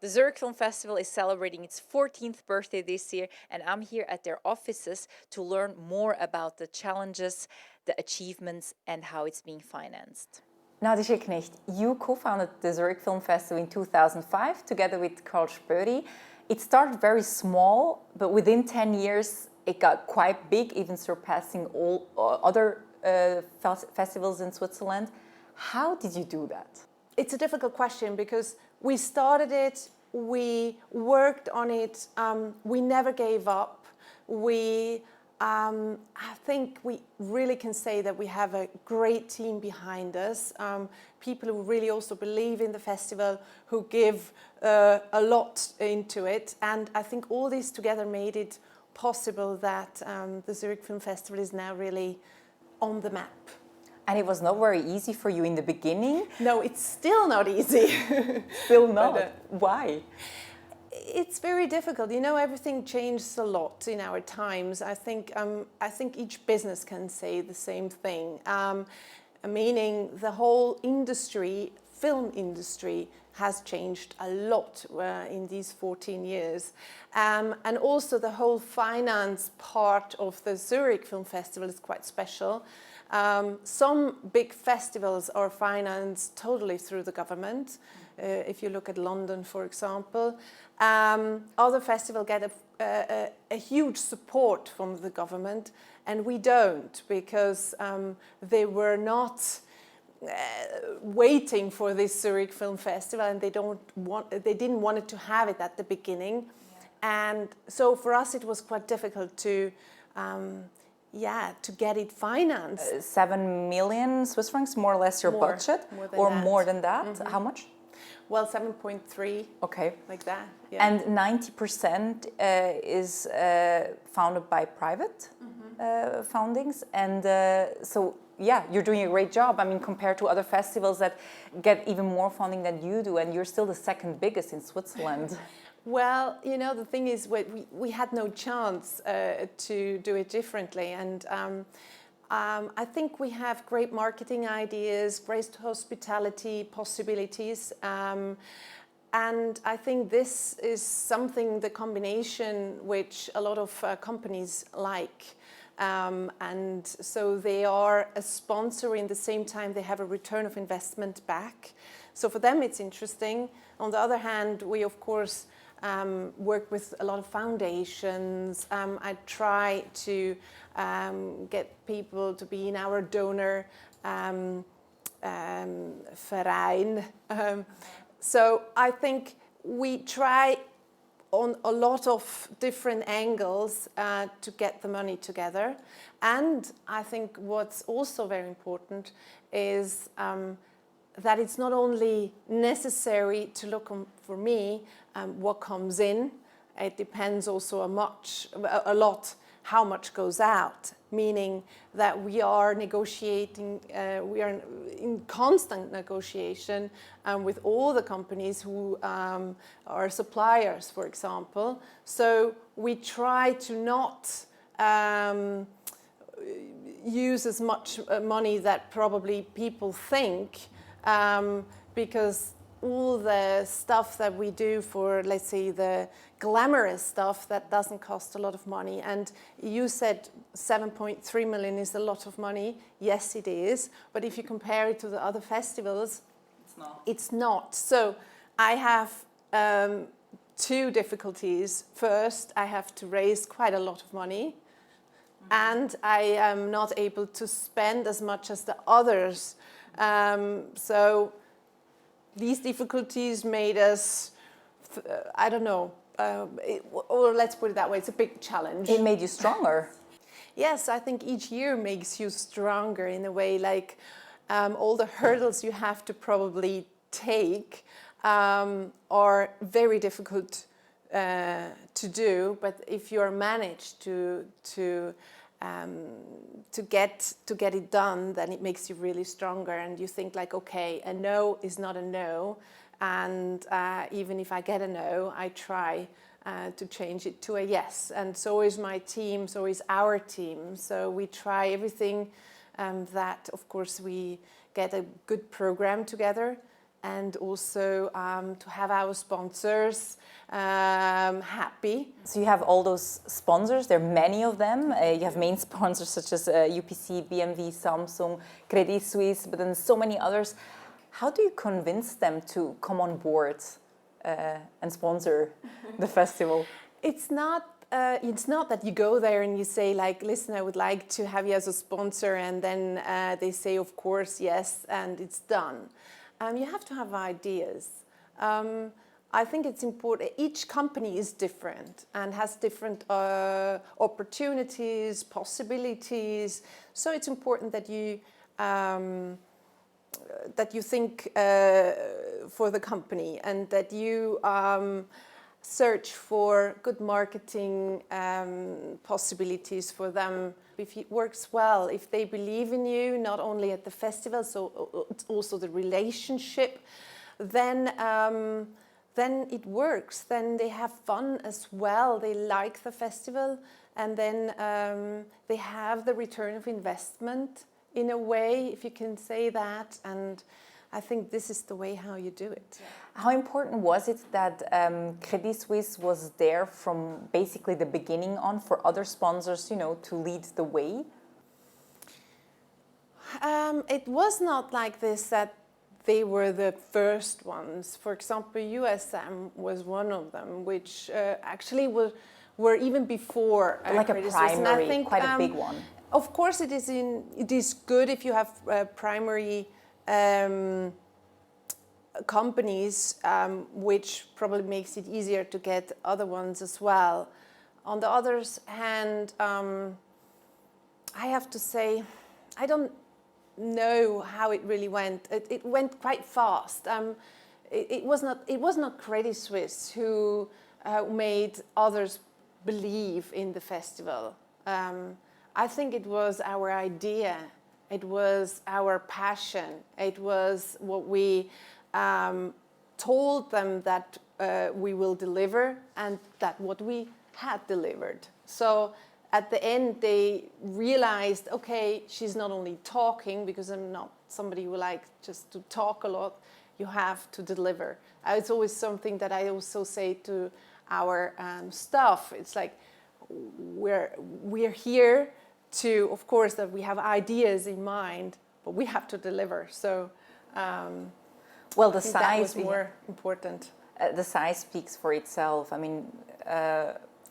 The Zurich Film Festival is celebrating its 14th birthday this year, and I'm here at their offices to learn more about the challenges, the achievements, and how it's being financed. Nadja Schildknecht, you co-founded the Zurich Film Festival in 2005 together with Karl Spöri. It started very small, but within 10 years it got quite big, even surpassing all other festivals in Switzerland. How did you do that? It's a difficult question because we started it, we worked on it, we never gave up. I think we really can say that we have a great team behind us, people who really also believe in the festival, who give a lot into it, and I think all this together made it possible that the Zurich Film Festival is now really on the map. And it was not very easy for you in the beginning? No, it's still not easy. Still not? Why? It's very difficult. You know, everything changes a lot in our times. I think each business can say the same thing. Meaning the whole industry, film industry, has changed a lot in these 14 years. And also the whole finance part of the Zurich Film Festival is quite special. Some big festivals are financed totally through the government. If you look at London, for example. Other festivals get a huge support from the government, and we don't, because they were not waiting for this Zurich Film Festival, and they didn't want it to have it at the beginning. Yeah. And so for us it was quite difficult to get it financed. 7 million Swiss francs, more or less your budget? More than that? Mm-hmm. How much? Well, 7.3. Okay. Like that. Yeah. And 90% is founded by private foundings. And so, yeah, you're doing a great job. I mean, compared to other festivals that get even more funding than you do, and you're still the second biggest in Switzerland. Well, you know, the thing is, we had no chance to do it differently, and I think we have great marketing ideas, great hospitality possibilities, and I think this is something, the combination which a lot of companies like. And so they are a sponsor, in the same time they have a return of investment back. So for them it's interesting. On the other hand, we of course work with a lot of foundations. I try to get people to be in our donor verein. So I think we try on a lot of different angles to get the money together. And I think what's also very important is that it's not only necessary to look for me what comes in. It depends also a lot how much goes out, meaning that we are negotiating, we are in constant negotiation with all the companies who are suppliers, for example. So we try to not use as much money that probably people think, because all the stuff that we do for, let's say, the glamorous stuff, that doesn't cost a lot of money. And you said 7.3 million is a lot of money. Yes, it is. But if you compare it to the other festivals, it's not. So I have two difficulties. First, I have to raise quite a lot of money. And I am not able to spend as much as the others. So these difficulties made us, I don't know, or let's put it that way, it's a big challenge. It made you stronger. Yes, I think each year makes you stronger in a way, like all the hurdles you have to probably take are very difficult to do, but if you're managed to get it done, then it makes you really stronger, and you think like, okay, a no is not a no, and even if I get a no, I try to change it to a yes. And so is my team, so is our team. So we try everything that, of course, we get a good program together, and also to have our sponsors happy. So you have all those sponsors, there are many of them. You have main sponsors such as UPC, BMW, Samsung, Credit Suisse, but then so many others. How do you convince them to come on board and sponsor the festival? It's not that you go there and you say like, listen, I would like to have you as a sponsor, and then they say, of course, yes, and it's done. You have to have ideas. I think it's important. Each company is different and has different opportunities, possibilities. So it's important that you think for the company, and that you search for good marketing possibilities for them. If it works well, if they believe in you, not only at the festival, so it's also the relationship, then it works. Then they have fun as well. They like the festival, and then they have the return of investment in a way, if you can say that. And I think this is the way how you do it. How important was it that Credit Suisse was there from basically the beginning on for other sponsors, to lead the way? It was not like this that they were the first ones. For example, USM was one of them, which actually were even before like a Credit primary, Suisse. And I think, quite a big one. Of course, it is good if you have primary companies, which probably makes it easier to get other ones as well. On the other hand, I have to say, I don't know how it really went. It went quite fast. It was not Credit Suisse who made others believe in the festival. I think it was our idea. It was our passion. It was what we told them that we will deliver, and that what we had delivered. So at the end, they realized, okay, she's not only talking, because I'm not somebody who likes just to talk a lot. You have to deliver. It's always something that I also say to our staff. It's like, we're here to, of course, that we have ideas in mind, but we have to deliver. So, well, the I think size that was more important. The size speaks for itself. I mean,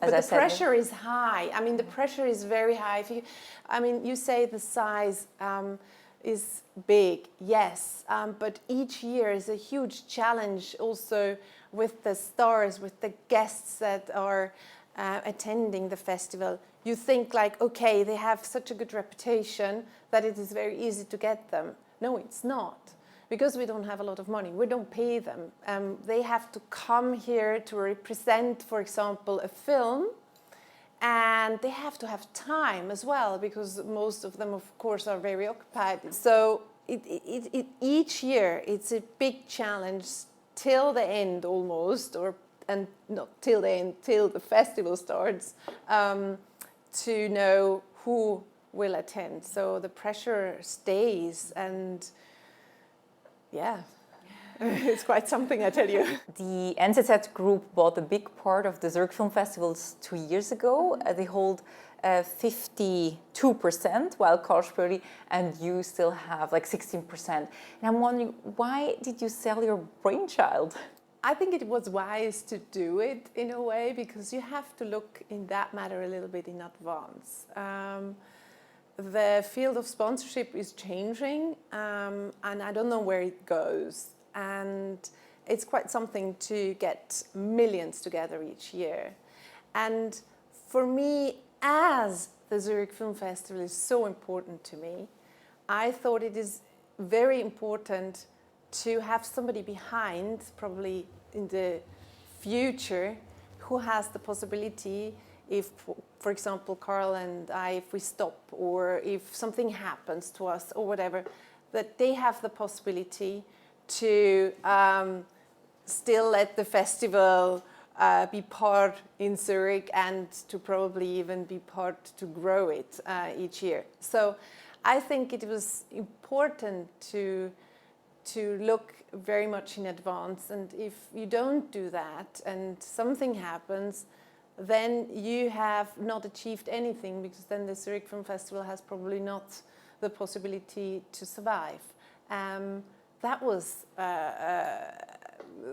but the pressure is high. I mean, the pressure is very high. You say the size is big, yes, but each year is a huge challenge also with the stars, with the guests that are attending the festival. You think like, okay, they have such a good reputation that it is very easy to get them. No, it's not. Because we don't have a lot of money, we don't pay them. They have to come here to represent, for example, a film, and they have to have time as well, because most of them, of course, are very occupied. So each year, it's a big challenge till the end almost, and not till the end, till the festival starts, to know who will attend. So the pressure stays, and yeah, it's quite something, I tell you. The NZZ Group bought a big part of the Zurich Film Festivals 2 years ago. They hold 52%, while Karlsruhe and you still have like 16%. And I'm wondering, why did you sell your brainchild? I think it was wise to do it in a way, because you have to look in that matter a little bit in advance. The field of sponsorship is changing, and I don't know where it goes. And it's quite something to get millions together each year. And for me, as the Zurich Film Festival is so important to me, I thought it is very important to have somebody behind, probably in the future, who has the possibility, if, for example, Carl and I, if we stop, or if something happens to us or whatever, that they have the possibility to still let the festival be part in Zurich, and to probably even be part to grow it each year. So I think it was important to to look very much in advance. And if you don't do that and something happens, then you have not achieved anything, because then the Zurich Film Festival has probably not the possibility to survive. That was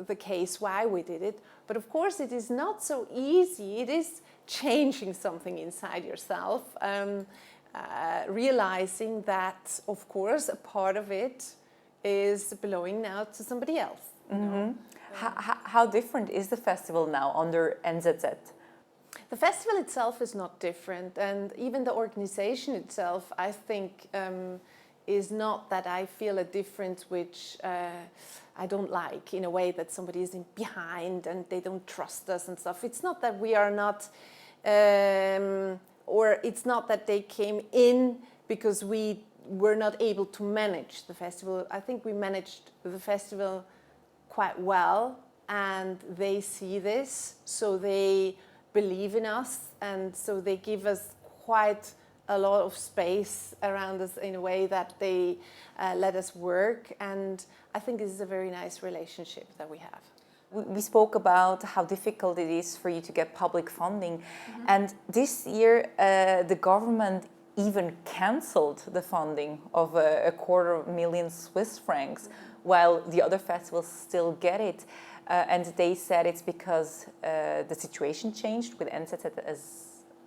the case why we did it. But of course it is not so easy. It is changing something inside yourself, realizing that, of course, a part of it is belonging now to somebody else. Mm-hmm. How different is the festival now under NZZ? The festival itself is not different, and even the organization itself, I think, is not that I feel a difference which I don't like, in a way that somebody is behind and they don't trust us and stuff. It's not that we are not, or it's not that they came in because we were not able to manage the festival. I think we managed the festival quite well, and they see this, so they believe in us, and so they give us quite a lot of space around us in a way that they let us work, and I think this is a very nice relationship that we have. We spoke about how difficult it is for you to get public funding, and this year the government even cancelled the funding of $250,000 Swiss francs, while the other festivals still get it. And they said it's because the situation changed with NZZ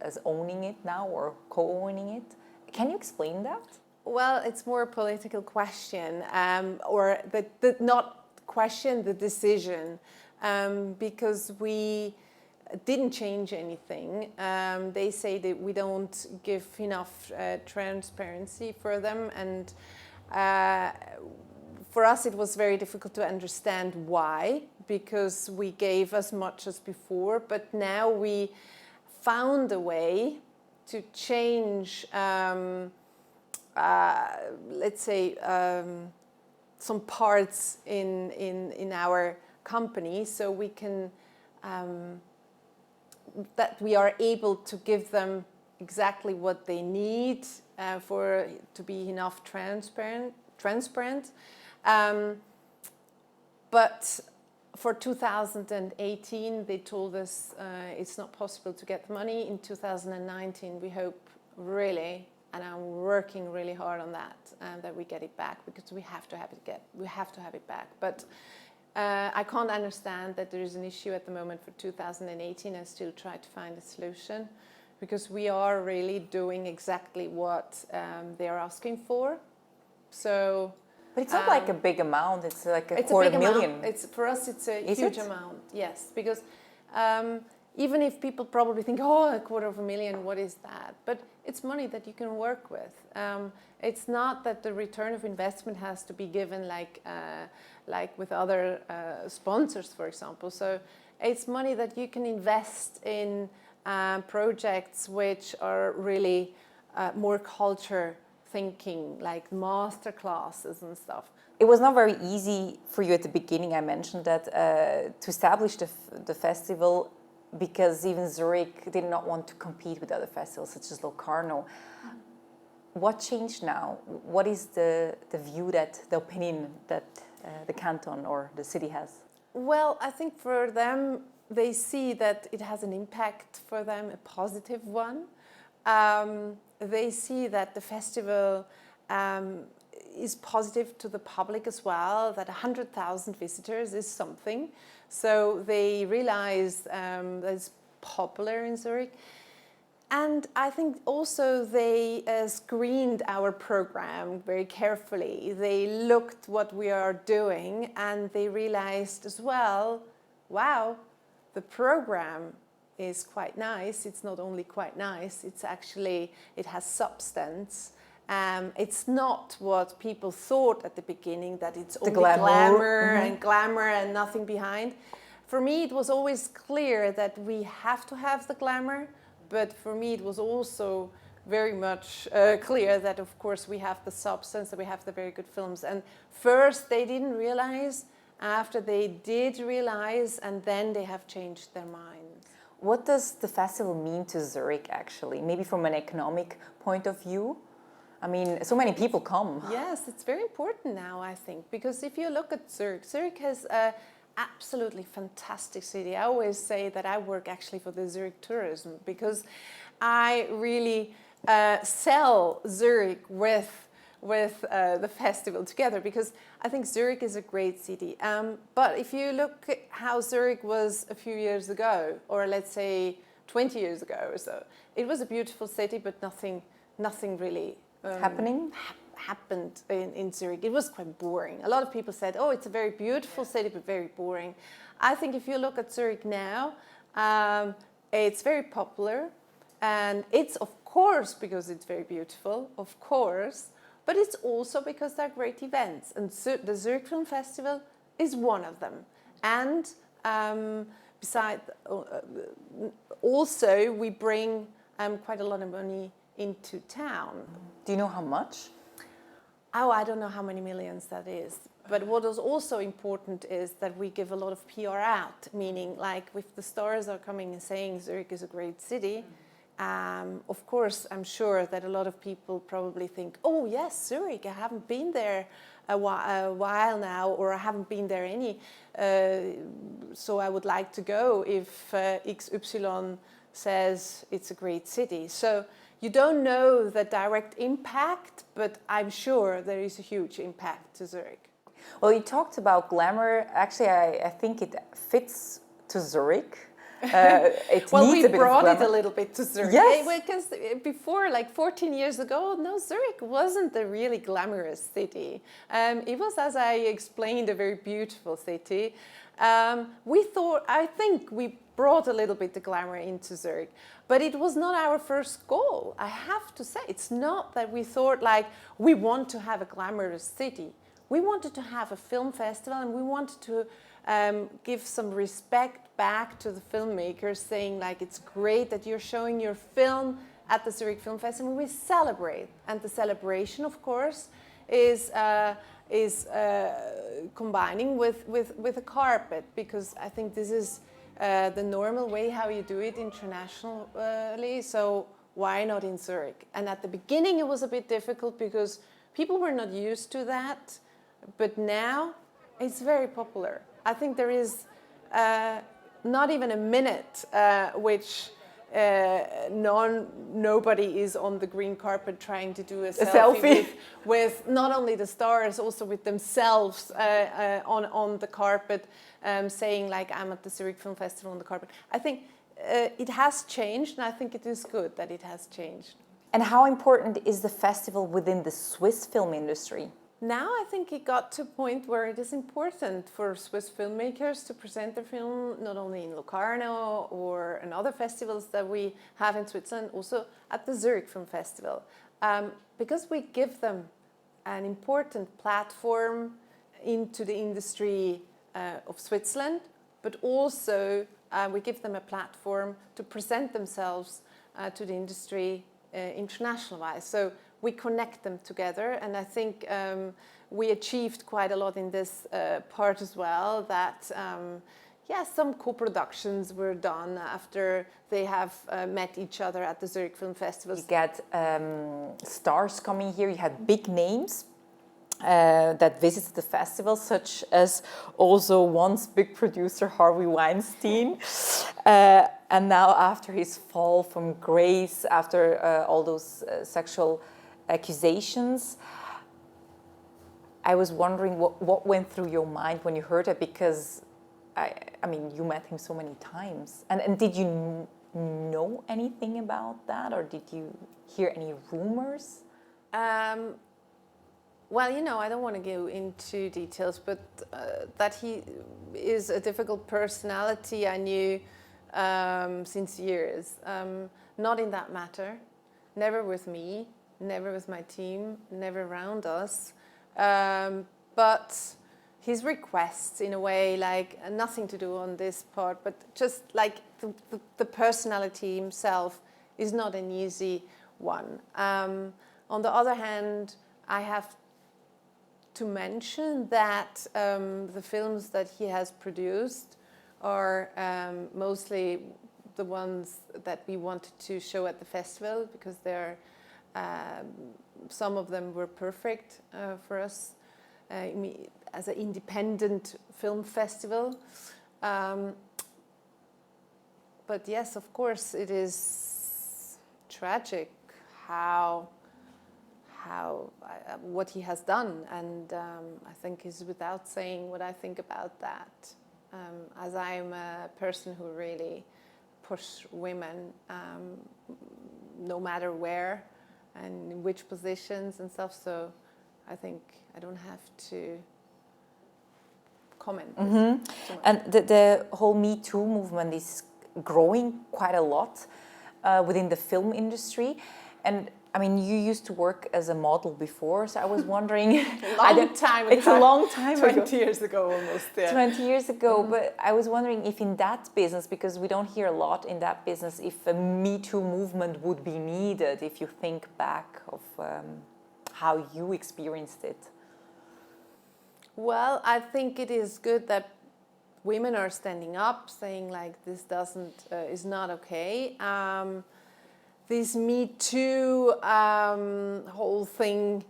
as owning it now, or co-owning it. Can you explain that? Well, it's more a political question, or not question, the decision, because we didn't change anything. They say that we don't give enough transparency for them, and for us it was very difficult to understand why, because we gave as much as before, but now we found a way to change, let's say, some parts in our company, so we can that we are able to give them exactly what they need to be enough transparent. But for 2018, they told us it's not possible to get money. In 2019, we hope really, and I'm working really hard on that we get it back, because we have to have it back. But I can't understand that there is an issue at the moment for 2018. I still try to find a solution, because we are really doing exactly what they are asking for. So. But it's not like a big amount. It's like a it's $250,000. It's, for us, it's a Is huge it? amount. Yes, because even if people probably think, oh, $250,000, what is that? But it's money that you can work with. It's not that the return of investment has to be given like with other sponsors, for example. So it's money that you can invest in projects which are really more culture thinking, like master classes and stuff. It was not very easy for you at the beginning. I mentioned that to establish the festival, because even Zurich did not want to compete with other festivals such as Locarno. What changed now? What is the view, the opinion that the canton or the city has? Well, I think for them, they see that it has an impact for them, a positive one. They see that the festival is positive to the public as well, that 100,000 visitors is something. So they realize that it's popular in Zurich. And I think also they screened our program very carefully. They looked what we are doing, and they realized as well, wow, the program is quite nice. It's not only quite nice, it's actually, it has substance. It's not what people thought at the beginning, that it's only glamour and nothing behind. For me, it was always clear that we have to have the glamour, but for me, it was also very much clear that, of course, we have the substance, that we have the very good films. And first, they didn't realize. After they did realize, and then they have changed their minds. What does the festival mean to Zurich, actually? Maybe from an economic point of view? I mean, so many people come. Yes, it's very important now, I think, because if you look at Zurich, Zurich has a absolutely fantastic city. I always say that I work actually for the Zurich tourism, because I really sell Zurich with the festival together, because I think Zurich is a great city. But if you look at how Zurich was a few years ago, or let's say 20 years ago or so, it was a beautiful city, but nothing really happened in Zurich. It was quite boring. A lot of people said, oh, it's a very beautiful city, but very boring. I think if you look at Zurich now, it's very popular, and it's of course because it's very beautiful, of course, but it's also because there are great events, and the Zurich Film Festival is one of them. And besides, also we bring quite a lot of money into town. Do you know how much? Oh, I don't know how many millions that is. But what is also important is that we give a lot of PR out, meaning like if the stars are coming and saying Zurich is a great city, of course, I'm sure that a lot of people probably think, oh yes, Zurich, I haven't been there a while now, or I haven't been there so I would like to go if XY says it's a great city. So you don't know the direct impact, but I'm sure there is a huge impact to Zurich. Well, you talked about glamour. Actually, I think it fits to Zurich. Well, we brought it a little bit to Zurich. Yes. Because before, like 14 years ago, no, Zurich wasn't a really glamorous city. It was, as I explained, a very beautiful city. I think we brought a little bit the glamour into Zurich, but it was not our first goal. I have to say, it's not that we thought like we want to have a glamorous city. We wanted to have a film festival, and we wanted to give some respect back to the filmmakers, saying like it's great that you're showing your film at the Zurich Film Festival. We celebrate, and the celebration, of course, is combining with a carpet, because I think this is the normal way how you do it internationally. So why not in Zurich? And at the beginning, it was a bit difficult because people were not used to that, but now it's very popular. I think there is not even a minute which nobody is on the green carpet trying to do a selfie with not only the stars, also with themselves on the carpet, saying like, I'm at the Zurich Film Festival on the carpet. I think it has changed, and I think it is good that it has changed. And how important is the festival within the Swiss film industry? Now I think it got to a point where it is important for Swiss filmmakers to present their film not only in Locarno or in other festivals that we have in Switzerland, also at the Zurich Film Festival, because we give them an important platform into the industry of Switzerland, but also we give them a platform to present themselves to the industry international-wise. So we connect them together, and I think we achieved quite a lot in this part as well, that some co-productions were done after they have met each other at the Zurich Film Festival. You get stars coming here, you had big names that visited the festival, such as also once big producer Harvey Weinstein. And now after his fall from grace, after all those sexual accusations, I was wondering what went through your mind when you heard it, because I mean, you met him so many times. And did you know anything about that, or did you hear any rumors? Well, you know, I don't want to go into details, but that he is a difficult personality I knew since years. Not in that matter, never with me, never with my team, never around us. But his requests, in a way, like nothing to do on this part, but just like the personality himself is not an easy one. On the other hand, I have to mention that the films that he has produced are mostly the ones that we wanted to show at the festival, because they're Some of them were perfect for us as an independent film festival. But yes, of course, it is tragic how what he has done, and I think is without saying what I think about that. As I'm a person who really push women, no matter where and in which positions and stuff. So I think I don't have to comment. And the whole Me Too movement is growing quite a lot within the film industry. And I mean, you used to work as a model before, so I was wondering. It's a long time ago. 20 years ago almost. Yeah. 20 years ago, but I was wondering if in that business, because we don't hear a lot in that business, if a Me Too movement would be needed, if you think back of how you experienced it. Well, I think it is good that women are standing up, saying like this is not okay. This Me Too whole thing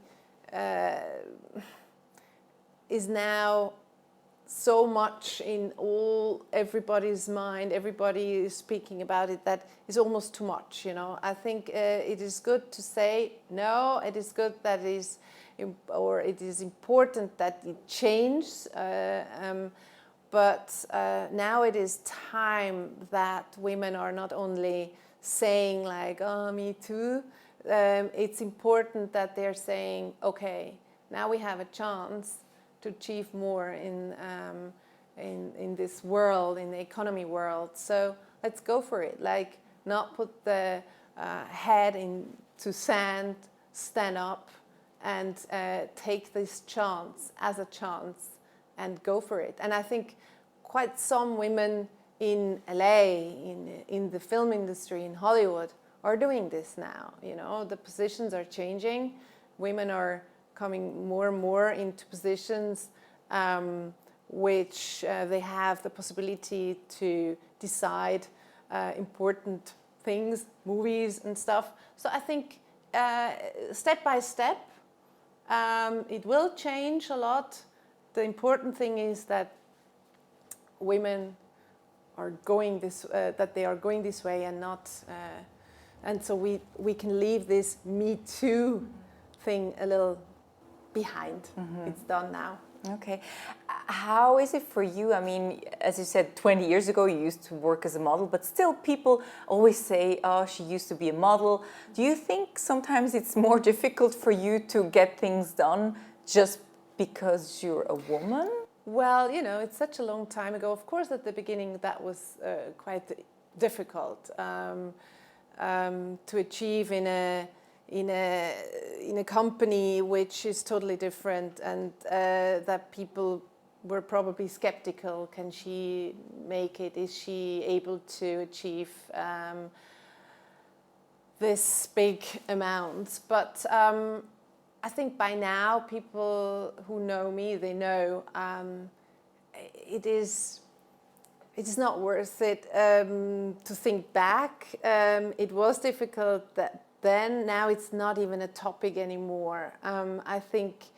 is now so much in everybody's mind. Everybody is speaking about it. That is almost too much. You know, I think it is good to say no. It is good that it is important that it changes. But now it is time that women are not only saying like, oh, me too. It's important that they're saying, okay, now we have a chance to achieve more in this world, in the economy world. So let's go for it. Like, not put the head into sand, stand up, and take this chance as a chance and go for it. And I think quite some women in LA, in the film industry, in Hollywood, are doing this now. You know, the positions are changing. Women are coming more and more into positions which they have the possibility to decide important things, movies and stuff. So I think step by step, it will change a lot. The important thing is that women are going that they are going this way and not, and so we can leave this Me Too thing a little behind. It's done now. Okay. How is it for you? I mean, as you said, 20 years ago you used to work as a model, but still people always say, oh, she used to be a model. Do you think sometimes it's more difficult for you to get things done just because you're a woman? Well, you know, it's such a long time ago. Of course, at the beginning that was quite difficult to achieve in a company which is totally different, and that people were probably skeptical. Can she make it? Is she able to achieve this big amount? But I think by now people who know me, they know it is not worth it to think back. It was difficult then. Now it's not even a topic anymore. I think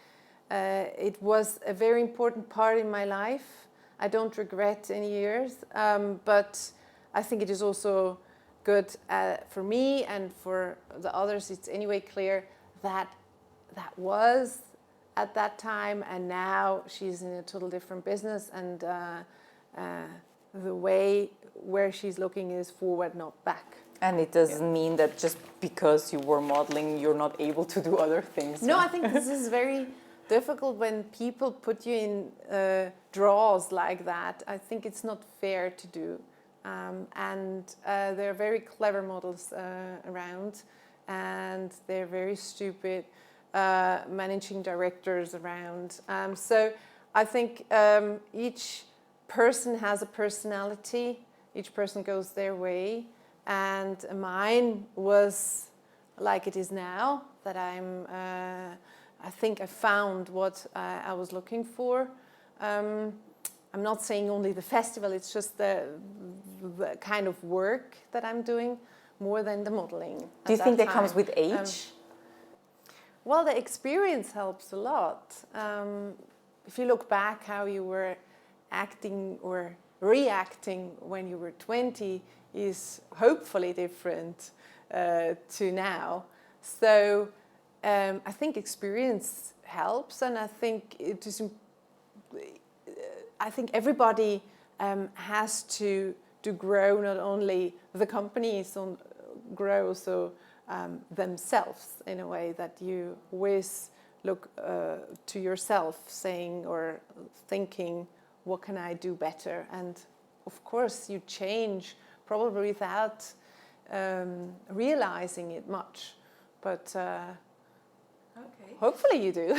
it was a very important part in my life. I don't regret any years, but I think it is also good for me and for the others. It's anyway clear that was at that time, and now she's in a total different business, and the way where she's looking is forward, not back. And it doesn't mean that just because you were modeling, you're not able to do other things. No, I think this is very difficult when people put you in draws like that. I think it's not fair to do. And there are very clever models around, and they're very stupid managing directors around. So I think each person has a personality. Each person goes their way. And mine was like it is now, that I think I found what I was looking for. I'm not saying only the festival, it's just the kind of work that I'm doing more than the modeling. Do you think that comes with age? Well, the experience helps a lot. If you look back how you were acting or reacting when you were 20 is hopefully different to now. So I think experience helps, and I think it is. I think everybody has to grow. Not only the companies grow also themselves in a way that you always look to yourself, saying or thinking, what can I do better? And of course, you change probably without realizing it much, but hopefully you do.